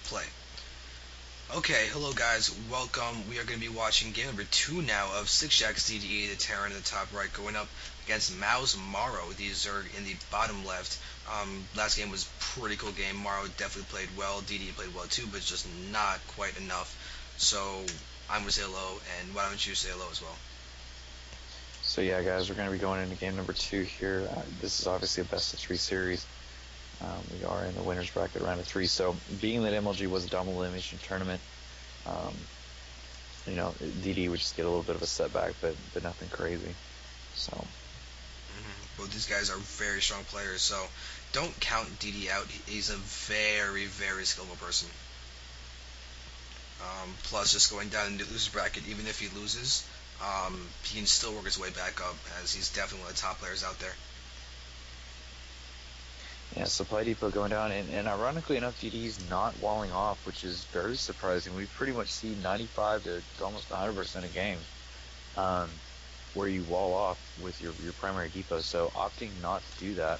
play. Okay, hello guys, welcome. We are going to be watching game number 2 now of sixjaxDDE, the Terran in the top right, going up against MouzMorroW, the Zerg in the bottom left. Last game was a pretty cool game. Morrow definitely played well, DDE played well too, but just not quite enough. So I'm going to say hello, and why don't you say hello as well? So yeah, guys, we're going to be going into game number 2 here. This is obviously a best of 3 series. We are in the winners bracket round of 3. So being that MLG was a double elimination tournament, DD would just get a little bit of a setback, but nothing crazy. So. Both these guys are very strong players, so don't count DD out. He's a very, very skillful person. Plus, just going down in the loser bracket, even if he loses, he can still work his way back up, as he's definitely one of the top players out there. Yeah, Supply Depot going down, and ironically enough, DD's not walling off, which is very surprising. We pretty much see 95 to almost 100% of games where you wall off with your primary depot. So opting not to do that,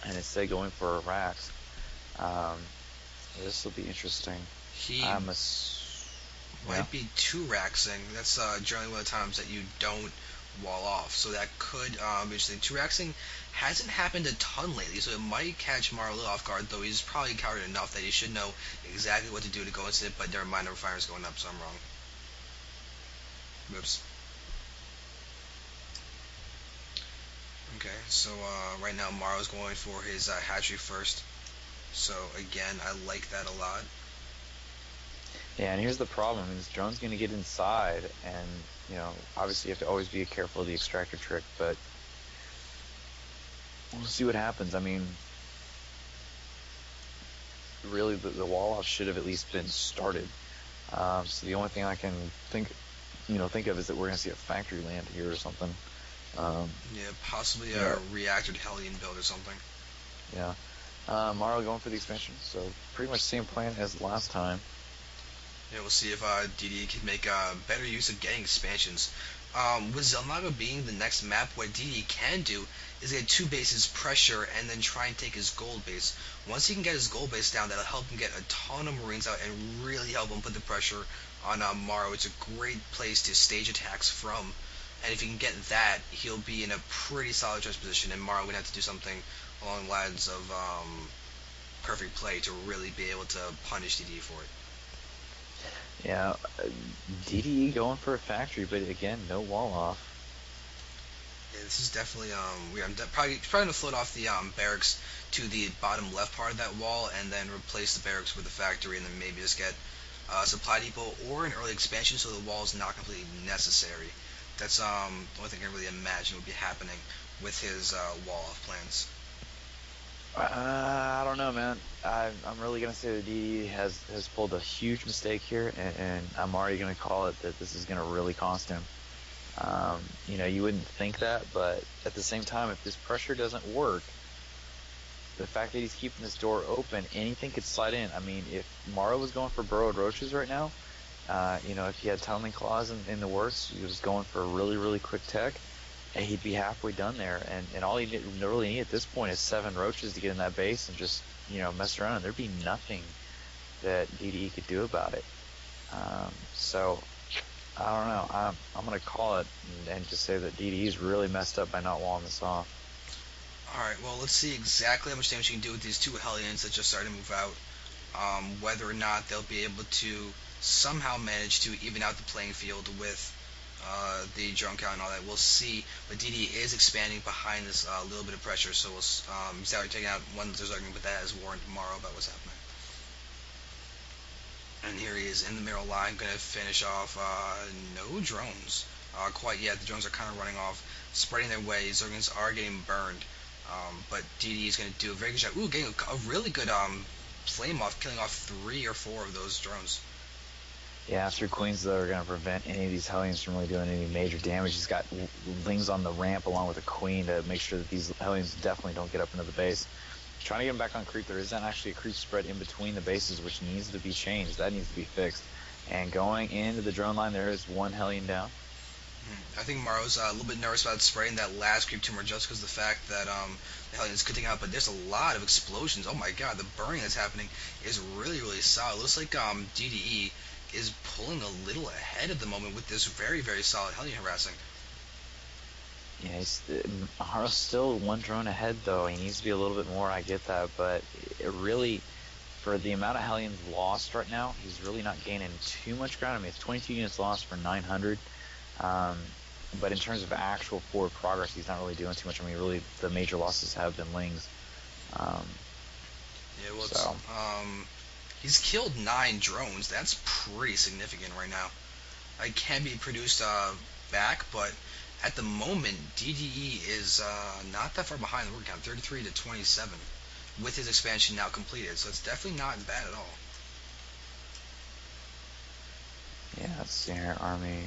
and instead going for a Rax, this will be interesting. He might be 2 Raxing. That's generally one of the times that you don't wall off, so that could be interesting. 2 Raxing hasn't happened a ton lately, so it might catch Morrow a little off guard, though he's probably covered enough that he should know exactly what to do to go into it, but never mind, our fire's going up, so I'm wrong. Whoops. Okay, so right now Morrow's going for his hatchery first, so again, I like that a lot. Yeah, and here's the problem: is drone's going to get inside, and obviously you have to always be careful of the extractor trick, but we'll see what happens. I mean, really, the wall off should have at least been started. So the only thing I can think of is that we're going to see a factory land here or something. Yeah, possibly a reactored Hellion build or something. Yeah. Morrow going for the expansion, so pretty much same plan as last time. Yeah, we'll see if DD can make better use of getting expansions. With xel'naga being the next map, what DD can do is get 2 bases pressure and then try and take his gold base. Once he can get his gold base down, that'll help him get a ton of marines out and really help him put the pressure on Morrow. It's a great place to stage attacks from, and if he can get that, he'll be in a pretty solid choice position, and Morrow would have to do something along the lines of perfect play to really be able to punish DD for it. Yeah, DDE going for a factory, but again, no wall off. Yeah, this is definitely weird. I'm probably gonna float off the barracks to the bottom left part of that wall, and then replace the barracks with the factory, and then maybe just get a supply depot or an early expansion, so the wall is not completely necessary. That's the only thing I can really imagine would be happening with his wall off plans. I don't know, man. I'm really gonna say that DD has pulled a huge mistake here, and I'm already gonna call it that this is gonna really cost him. You wouldn't think that, but at the same time, if this pressure doesn't work, the fact that he's keeping this door open, anything could slide in. I mean, if Morrow was going for burrowed roaches right now, if he had tunneling claws in the works, he was going for a really, really quick tech, and he'd be halfway done there, and all he really need at this point is 7 roaches to get in that base and just mess around, and there'd be nothing that DDE could do about it. So I don't know. I'm gonna call it and just say that DDE's really messed up by not walling this off. Alright, well, let's see exactly how much damage you can do with these 2 Hellions that just started to move out. Whether or not they'll be able to somehow manage to even out the playing field with the drone count and all that, we'll see. But DD is expanding behind this little bit of pressure, so he's already taking out one Zerg, but that has warned Morrow about what's happening. And here he is in the middle line, going to finish off. No drones quite yet. The drones are kind of running off, spreading their way. Zergans are getting burned, but DD is going to do a very good job. Ooh, getting a really good flame off, killing off 3 or 4 of those drones. Yeah, 3 queens that are going to prevent any of these Hellions from really doing any major damage. He's got Lings on the ramp along with a queen to make sure that these Hellions definitely don't get up into the base. He's trying to get him back on creep. There isn't actually a creep spread in between the bases, which needs to be changed. That needs to be fixed. And going into the drone line, there is 1 Hellion down. I think MouzMorrow's a little bit nervous about spraying that last creep tumor just because of the fact that the Hellions could take out, but there's a lot of explosions. Oh my god, the burning that's happening is really, really solid. Looks like DDE is pulling a little ahead at the moment with this very, very solid Hellion harassing. Yeah, Haro's still one drone ahead, though. He needs to be a little bit more, I get that, but it really, for the amount of Hellions lost right now, he's really not gaining too much ground. I mean, it's 22 units lost for 900, but in terms of actual forward progress, he's not really doing too much. I mean, really, the major losses have been Lings. Yeah, well, he's killed 9 drones. That's pretty significant right now. It can be produced back, but at the moment, DDE is not that far behind the word count, 33 to 27, with his expansion now completed. So it's definitely not bad at all. Yeah, let's see here, army.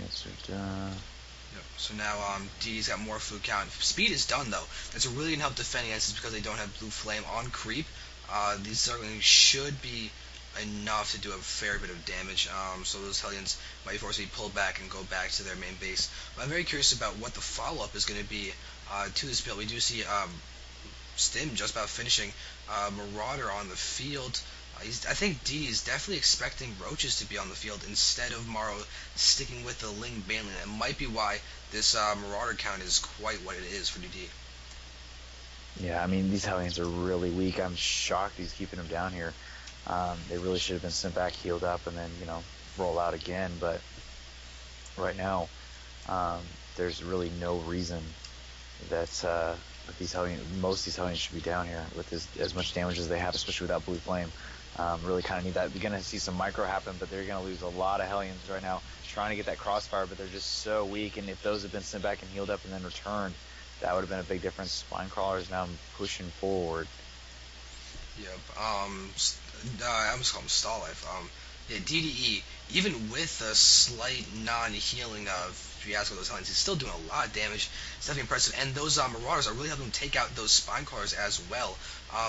Yep. So now DD's got more food count. Speed is done though. That's really gonna help defend against this because they don't have blue flame on creep. These Zerglings should be enough to do a fair bit of damage. So those Hellions might be forced to be pulled back and go back to their main base. But I'm very curious about what the follow-up is going to be to this build. We do see Stim just about finishing Marauder on the field. I think D is definitely expecting Roaches to be on the field instead of Morrow sticking with the Ling Banling. That might be why this Marauder count is quite what it is for DD. Yeah, I mean, these Hellions are really weak. I'm shocked he's keeping them down here. They really should have been sent back, healed up, and then, roll out again. But right now, there's really no reason that these Hellions, most of these Hellions should be down here with as much damage as they have, especially without blue flame. Really kind of need that. We're going to see some micro happen, but they're going to lose a lot of Hellions right now trying to get that crossfire, but they're just so weak. And if those had been sent back and healed up and then returned, that would have been a big difference. Spine crawlers now pushing forward. Yep. I almost call him Stall Life. Yeah, DDE, even with a slight non-healing fiasco of those Hellions, he's still doing a lot of damage. It's definitely impressive. And those Marauders are really helping him take out those Spine Crawlers as well.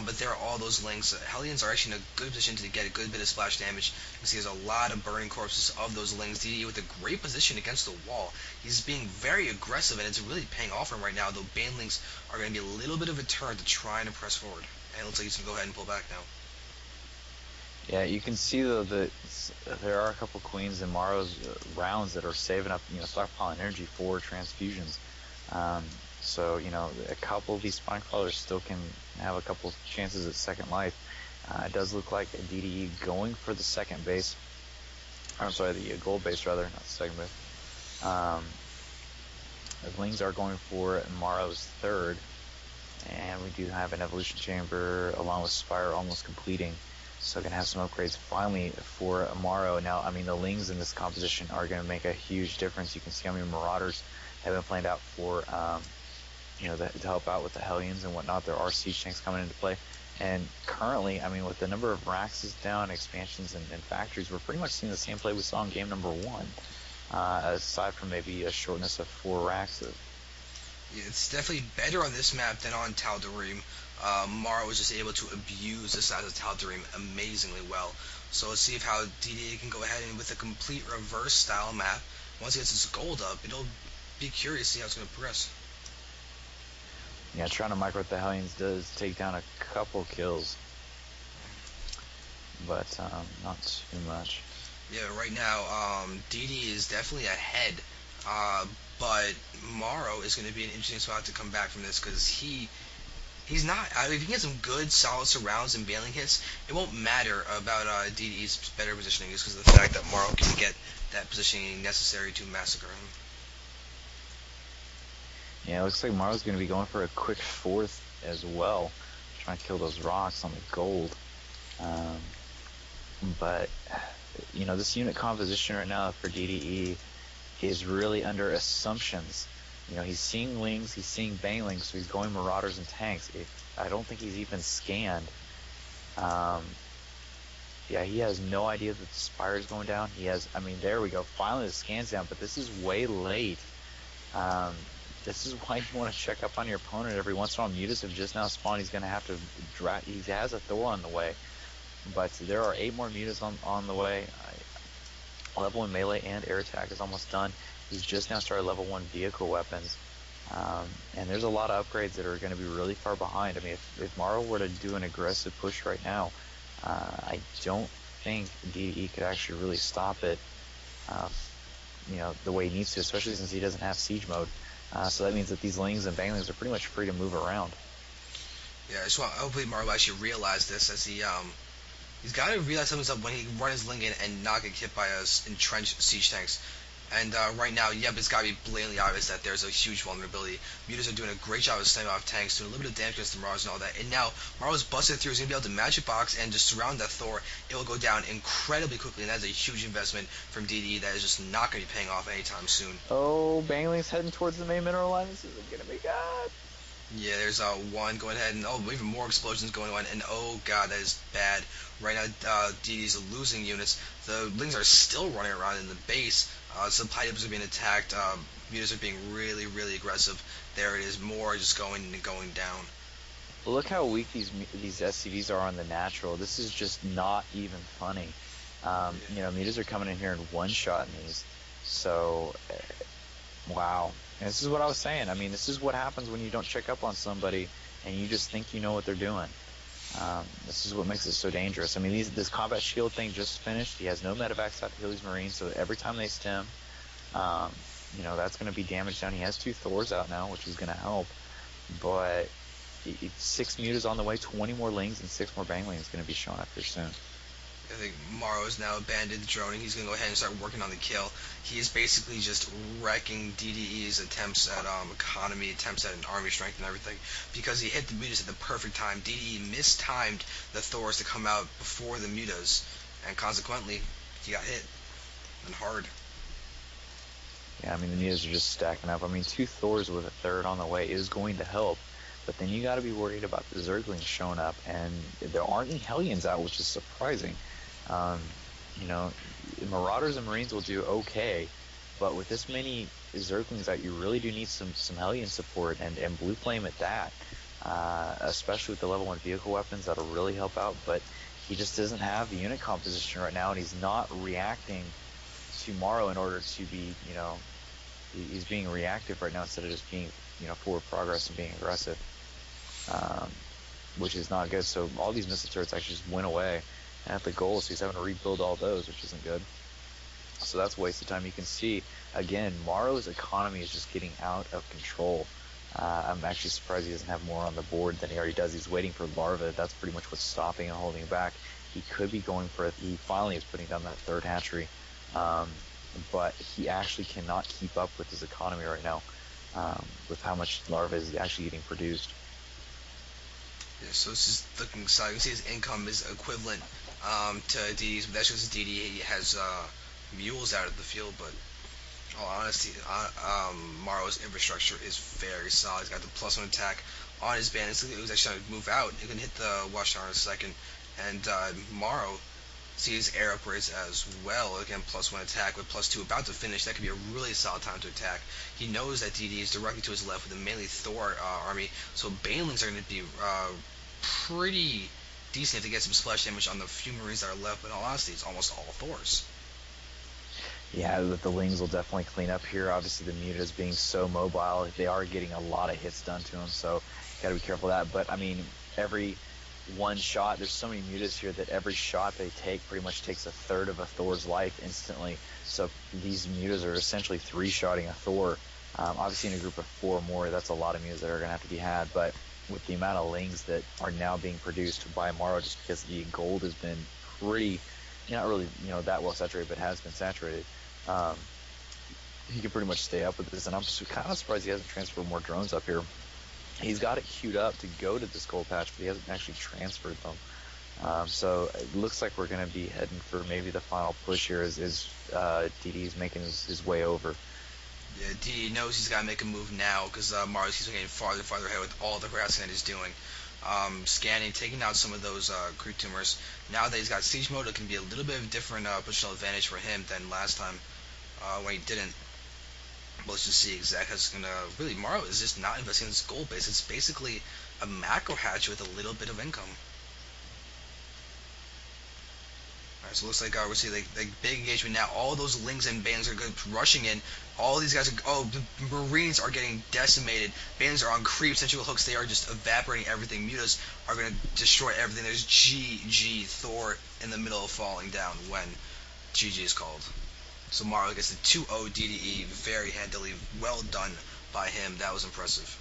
But there are all those Lings. Hellions are actually in a good position to get a good bit of splash damage. You can see there's a lot of burning corpses of those Lings. DDE with a great position against the wall. He's being very aggressive, and it's really paying off for him right now, though Banelings are going to be a little bit of a turn to try and press forward. And it looks like he's going to go ahead and pull back now. Yeah, you can see though that there are a couple queens in Morrow's rounds that are saving up, stockpiling energy for transfusions. So a couple of these spine crawlers still can have a couple chances at second life. It does look like a DDE going for the second base. I'm sorry, the gold base rather, not the second base. The Lings are going for Morrow's third, and we do have an evolution chamber along with Spire almost completing. So going to have some upgrades finally for Morrow. Now, I mean, the Lings in this composition are going to make a huge difference. You can see how many Marauders have been planned out for, to help out with the Hellions and whatnot. There are siege tanks coming into play. And currently, I mean, with the number of racks down, expansions, and factories, we're pretty much seeing the same play we saw in game number 1, aside from maybe a shortness of 4 racks. Yeah, it's definitely better on this map than on Tal'Darim. Morrow was just able to abuse the size of Tal'Darim amazingly well. So let's see if how DDA can go ahead and with a complete reverse style map, once he gets his gold up, it'll be curious to see how it's going to progress. Yeah, trying to micro with the Hellions does take down a couple kills, but not too much. Yeah, right now, DD is definitely ahead, but Morrow is going to be an interesting spot to come back from this because he's not. If he can get some good, solid surrounds and bailing hits, it won't matter about DD's better positioning just because of the fact that Morrow can get that positioning necessary to massacre him. Yeah, it looks like Morrow's going to be going for a quick fourth as well, trying to kill those rocks on the gold. But this unit composition right now for DDE is really under assumptions. He's seeing Lings, he's seeing Banelings, so he's going Marauders and tanks. I don't think he's even scanned. Yeah, he has no idea that the Spire is going down. There we go. Finally the scan's down, but this is way late. This is why you want to check up on your opponent every once in a while. Mutas have just now spawned. He's going to have to he has a Thor on the way. But there are 8 more Mutas on the way. Level 1 melee and air attack is almost done. He's just now started level 1 vehicle weapons. And there's a lot of upgrades that are going to be really far behind. I mean, if MouzMorroW were to do an aggressive push right now, I don't think DDE could actually really stop it, the way he needs to, especially since he doesn't have siege mode. So that means that these lings and banglings are pretty much free to move around. Yeah, I just want hopefully MouzMorroW actually realize this as he's got to realize something's up when he run his ling in and not get hit by us entrenched siege tanks. And right now, it's got to be blatantly obvious that there's a huge vulnerability. Mutas are doing a great job of sniping off tanks, doing a little bit of damage against the Marauders and all that. And now, MouzMorrow's busted through. He's going to be able to magic box and just surround that Thor. It will go down incredibly quickly, and that's a huge investment from DDE that is just not going to be paying off anytime soon. Oh, bangling's heading towards the main mineral line. This isn't going to be good. Yeah, there's one going ahead, and even more explosions going on, and oh god, that is bad. Right now, DD's losing units. The lings are still running around in the base. Supply depots are being attacked. Mutas are being really, really aggressive. There it is, more just going and going down. Well, look how weak these SCVs are on the natural. This is just not even funny. Mutas are coming in here and one-shotting these. So, wow. And this is what I was saying. I mean, this is what happens when you don't check up on somebody and you just think you know what they're doing. This is what makes it so dangerous. I mean, this combat shield thing just finished. He has no medevacs out to heal these Marines, so every time they stem, that's going to be damage down. He has 2 Thors out now, which is going to help. But 6 mutas on the way, 20 more lings, and 6 more banglings is going to be showing up here soon. I think MouzMorroW has now abandoned the droning. He's going to go ahead and start working on the kill. He is basically just wrecking DDE's attempts at economy, attempts at an army strength and everything, because he hit the mutas at the perfect time. DDE mistimed the Thors to come out before the mutas, and consequently, he got hit, and hard. Yeah, I mean, the mutas are just stacking up. I mean, 2 Thors with a 3rd on the way is going to help, but then you got to be worried about the Zerglings showing up, and there aren't any Hellions out, which is surprising. Marauders and Marines will do okay, but with this many Zerglings out, you really do need some Hellion support, and Blue Flame at that, especially with the level 1 vehicle weapons, that'll really help out, but he just doesn't have the unit composition right now, and he's not reacting to MouzMorroW in order to be, he's being reactive right now instead of just being, forward progress and being aggressive, which is not good. So all these missile turrets actually just went away at the goal, so he's having to rebuild all those, which isn't good. So that's a waste of time. You can see, again, MouzMorrow's economy is just getting out of control. I'm actually surprised he doesn't have more on the board than he already does. He's waiting for larvae. That's pretty much what's stopping and holding him back. He could be going for it. He finally is putting down that 3rd hatchery, but he actually cannot keep up with his economy right now, with how much larvae is actually getting produced. Yeah, so this is looking exciting. You can see his income is equivalent to DD's, but that's just DD has mules out of the field, but in all honesty, MouzMorrow's infrastructure is very solid. He's got the +1 attack on his bandits. It was actually going to move out. He can hit the watchtower in a second, and MouzMorroW sees air upgrades as well. Again, +1 attack with +2 about to finish. That could be a really solid time to attack. He knows that DD is directly to his left with a mainly Thor army, so banelings are going to be pretty decent to get some splash damage on the few Marines that are left, but in all honesty, it's almost all Thors. Yeah, the lings will definitely clean up here. Obviously, the mutas being so mobile, they are getting a lot of hits done to them, so you got to be careful of that. But, I mean, every one shot, there's so many mutas here that every shot they take pretty much takes a 1/3 of a Thor's life instantly. So these mutas are essentially 3-shotting a Thor. Obviously, in a group of 4 or more, that's a lot of mutas that are going to have to be had, but with the amount of lings that are now being produced by MouzMorroW, just because the gold has been pretty, not really, that well saturated, but has been saturated, he can pretty much stay up with this, and I'm kind of surprised he hasn't transferred more drones up here. He's got it queued up to go to this gold patch, but he hasn't actually transferred them. So it looks like we're going to be heading for maybe the final push here as DD's making his way over. Yeah, DD knows he's got to make a move now because MouzMorroW keeps getting farther and farther ahead with all the harassing that he's doing. Scanning, taking out some of those creep tumors. Now that he's got siege mode, it can be a little bit of a different positional advantage for him than last time when he didn't. But let's just see exactly how it's going to... Really, MouzMorroW is just not investing in this gold base. It's basically a macro hatch with a little bit of income. Alright, so it looks like we're seeing like big engagement now. All those lings and bands are rushing in. All these guys are. Oh, the Marines are getting decimated. Bands are on creep. Sensual hooks. They are just evaporating everything. Mutas are going to destroy everything. There's GG Thor in the middle of falling down when GG is called. So Morrow gets the 2-0 DDE very handily. Well done by him. That was impressive.